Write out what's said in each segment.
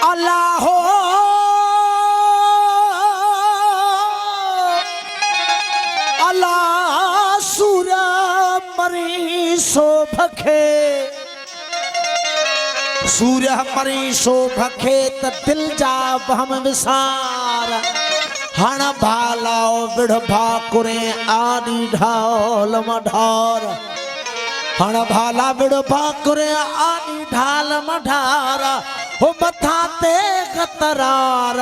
अल्लाह हो अल्लाह सूरा मरी सो भखे सूर्य मरी सो भखे त दिल जा बहम विसार हण भालाओ बिड़ भाकुरे आनी ढाल मढार हण भाला बिड़ भाकुरे आनी ढाल मढार हो मथा ते गतरार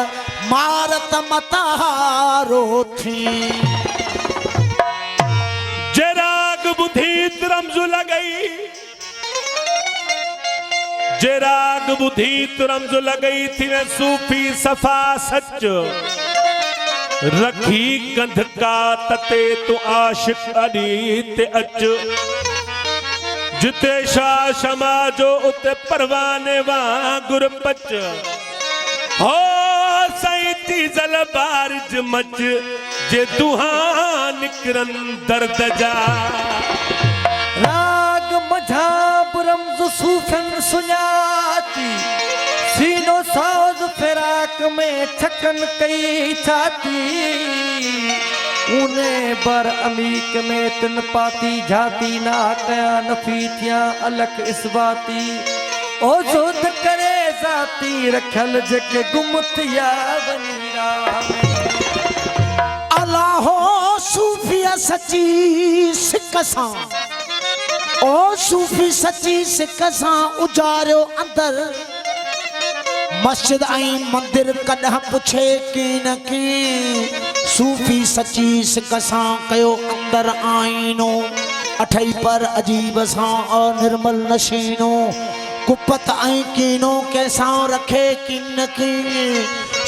मारत मतारो थी जेराग बुद्धि रमजु लगई जेराग बुद्धि रमजु लगई थी वे सूफी सफा सच रखी कंध का तते तू आशिक अली ते अच जिते शाह समाजो उते परवाने वांगुर पच हो सही तीजल बारिज मच जे दुहा निकरन दर्द जा राग मझा रमज़ सूफन सुञाती सीनो साज फिराक में छकन कई छाती उने बर अमीक में तिन पाती जाती ना कया नफी थिया अलग इसबाती ओ जोध करे जाती रखल जके गुम थिया वनीरा अल्लाह हो सूफिया सची सिक सां ओ सूफी सची सिक सां उजारियो अंदर मस्जिद आई मंदिर कॾहिं पुछे की न की सूफी सची सिक सां कयो अंदर आईनो अठई पर अजीब सां और निर्मल नशीनो कुपत आई कीनो कैसा रखे किन की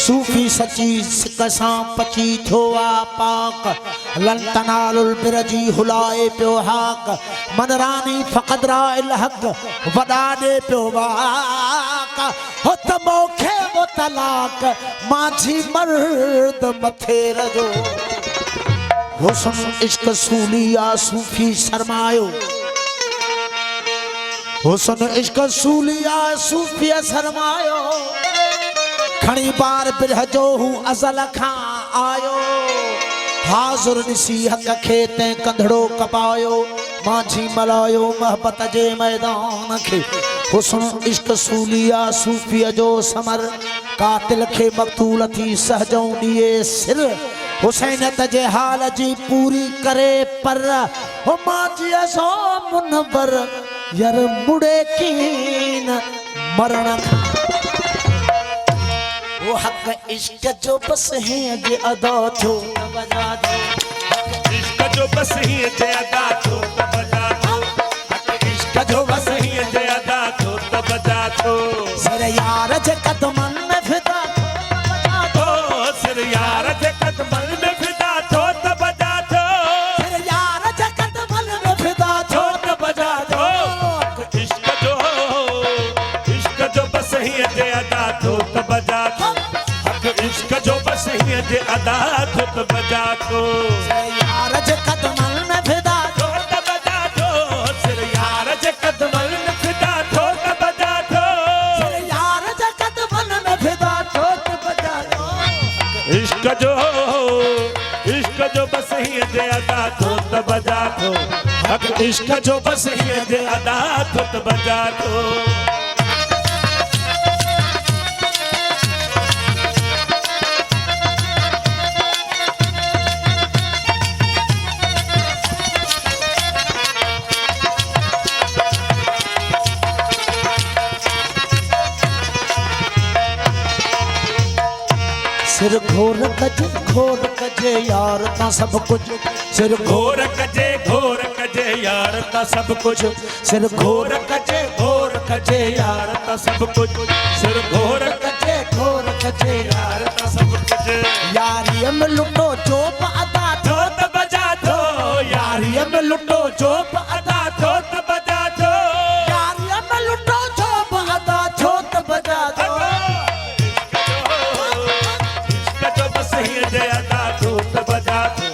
सूफी सची सिक सां पची थोआ पाक लन तनालुल बिरजी हुलाए पियो हाक मनरानी फ़क़द राइल हक वॾा ॾे पियो वाक हो त मोखे वो तलाक माझी मर्द मथे रजो हुस्न इश्क सूलिया सूफी शर्मायो हुस्न इश्क सूलिया सूफी शर्मायो खणी बार बिरह जो हूँ अज़ल खां आयो हाज़ुर ॾिसी हक़ खे तैं कंधड़ो कपायो माझी मलायो मोहब्बत जे मैदान खे हुस्न इश्क सूलिया सूफीअ जो समर कातिल खे मक़तूल थी सहजऊं ॾिए सिर हुसैनत जे हाल जी पूरी करे पर हो माझीअ सो मुनवर यार मुड़े कीन मरण खां वो हक इश्क जो बस है जे अदा थो बजा दो इश्क जो बस ही जे अदा थो त बजा थो हक इश्क जो बस ही जे अदा थो त बजा थो सिर यार जे कदमन में फिदा बजा थो सिर यार जे कदमन में फिदा थो त बजा थो सिर यार जे कदमन में फिदा थो त बजा थो इश्क जो बस ही जे अदा थो त बजा थो इश्क जो बस ही जे अदा थो त बजा थो यार जे कदमन में फिदा थो त बजा थो सिर यार जे कदमन में फिदा थो त बजा थो सिर यार जे कदमन में फिदा थो त बजा थो इश्क जो बस ही जे अदा थो त बजा थो हक इश्क जो बस ही जे अदा थो त बजा थो सिर घोर कजे यार ता सब कुछ सिर घोर कजे यार ता सब कुछ सिर घोर कजे यार ता सब कुछ सिर घोर कजे यार ता सब कुछ यारी में लुटो चोप अदा थो त बजा थो यारी में लुटो चोप अदा थो त बजा थो यारी में लुटो चोप अदा थो त बजा थो इश्क जो बस ही जे अदा थो त बजा थो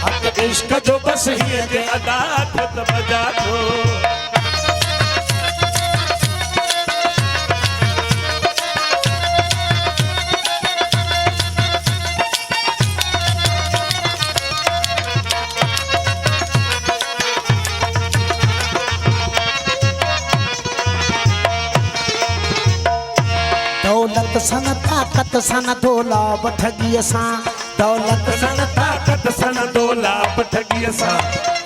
हक इश्क जो बस ही जे अदा थो त बजा थो दौलत सन ताकत सन दोला ठगी सां दौलत सन ताकत सन दोला ठगी सां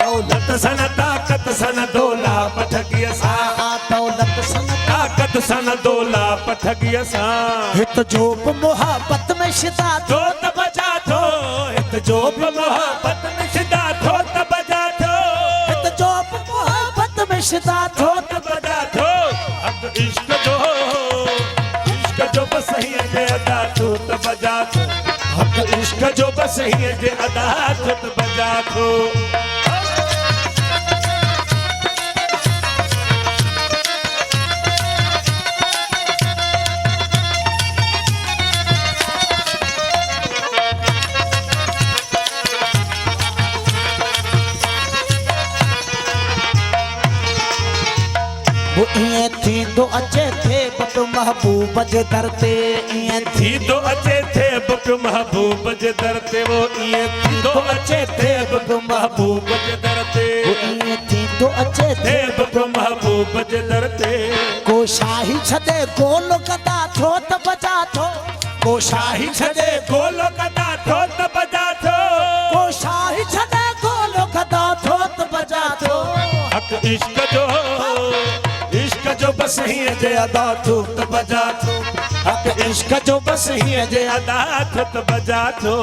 दौलत सन ताकत सन दोला ठगी सां दौलत सन ताकत सन दोला ठगी सां हित जो बि मोहब्बत में शिदा थो त बजा थो हित जो बि मोहब्बत में शिदा थो त बजा थो हित जो बि मोहब्बत में शिदा थो त बजा थो हक इश्क जो बस ही जे अदा थो त बजा थो हक इश्क जो बस ही जे अदा थो त बजा थो वो इएं थींदो अचे थे बट महबूब जे दर ते इएं थी तो अचे थे बप महबूब जे दर ते वो इएं थी तो अचे थे बप महबूब जे दर ते वो इएं थींदो अचे थे थे बप महबूब जे दर ते को शाही छॾे गोल गदा थो त बजा थो को शाही छॾे गोल कदा थो त बजा थो को शाही छॾे गोल गदा थो त बजा थो हक इश्क जो बस ही जे अदा थो त बजा थो हक इश्क जो बस ही जे अदा थो त बजा थो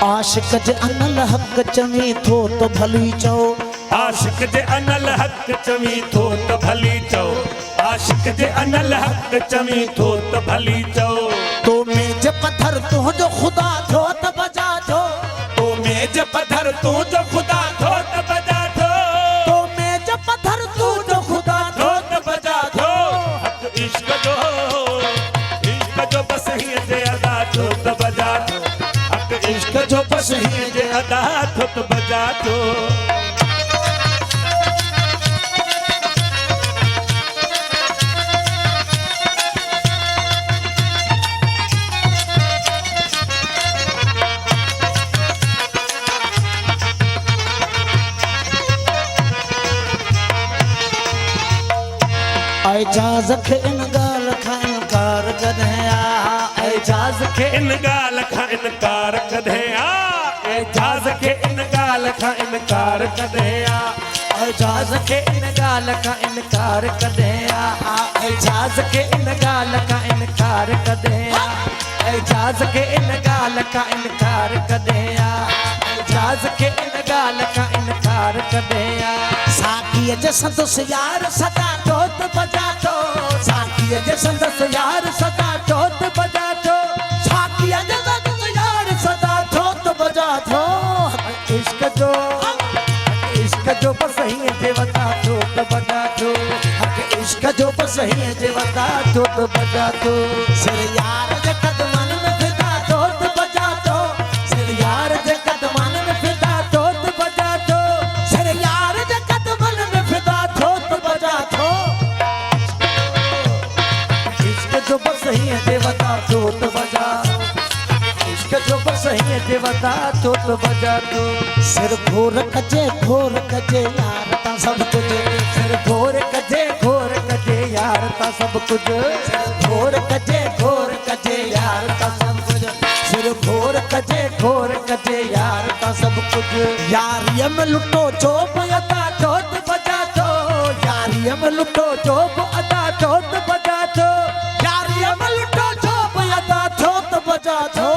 आशिक जे अनल हक चवी थो त भली चओ आशिक जे अनल हक चवी थो त भली चओ आशिक जे अनल हक चवी थो त भली चओ तो मेज पत्थर तुंहिंजो ख़ुदा थो त बजा थो तो मेज पत्थर तू जो खुदा थो त बजा थो तो मेज पत्थर तुंहिंजो ख़ुदा थो थो त बजा थो हक इश्क जो बस ही जे अदा थो त बजा थो हक इश्क जो बस ही जे अदा थो त बजा थो एजाज़ खे इन ॻाल्हि खां इनकार कॾहिं आ एजाज़ खे इन ॻाल्हि खां इनकार कॾहिं आ एजाज़ खे इन ॻाल्हि खां इनकार कॾहिं आ एजाज़ खे इन ॻाल्हि खां इनकार कॾहिं आ एजाज़ खे इन ॻाल्हि खां इनकार कॾहिं आ एजाज़ खे इन ॻाल्हि खां इनकार कॾहिं आ एजाज़ खे इन ॻाल्हि खां इनकार कॾहिं आ साखीअ जे संदसि यार सदा थो त बजा थो साखीअ जे संदसि यार सदा थो त बजा थो साखीअ जे संदसि यार सदा थो त बजा थो इश्क जो बस ही जे वता थो त बजा थो हक़ इश्क जो बस ही जे वता थो त बजा थो सिर यार जे कदमनि में फिदा थो त बजा थो सिर यार जे कदमनि में फिदा थो त बजा थो सिर यार जे कदमनि में फिदा थो त बजा थो इश्क जो बस ही जे वता थो त बजा इश्क जो बस ही जे वता थो त बजा थो सिर घोर कजे यार ता सब कुछ सिर घोर कजे यार ता सब कुछ घोर कजे यार ता सब कुछ सिर घोर कजे यार ता सब कुछ यारीअ में लुटो जो बि अदा थो त बजा थो यारीअ में लुटो जो बि अदा थो त बजा थो यारीअ में लुटो जो बि अदा थो त बजा थो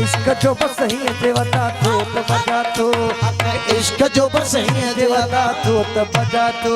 इश्क जो बस ही जे वता थो त बजा थो इश्क जो बस ही जे वता थो त बजा थो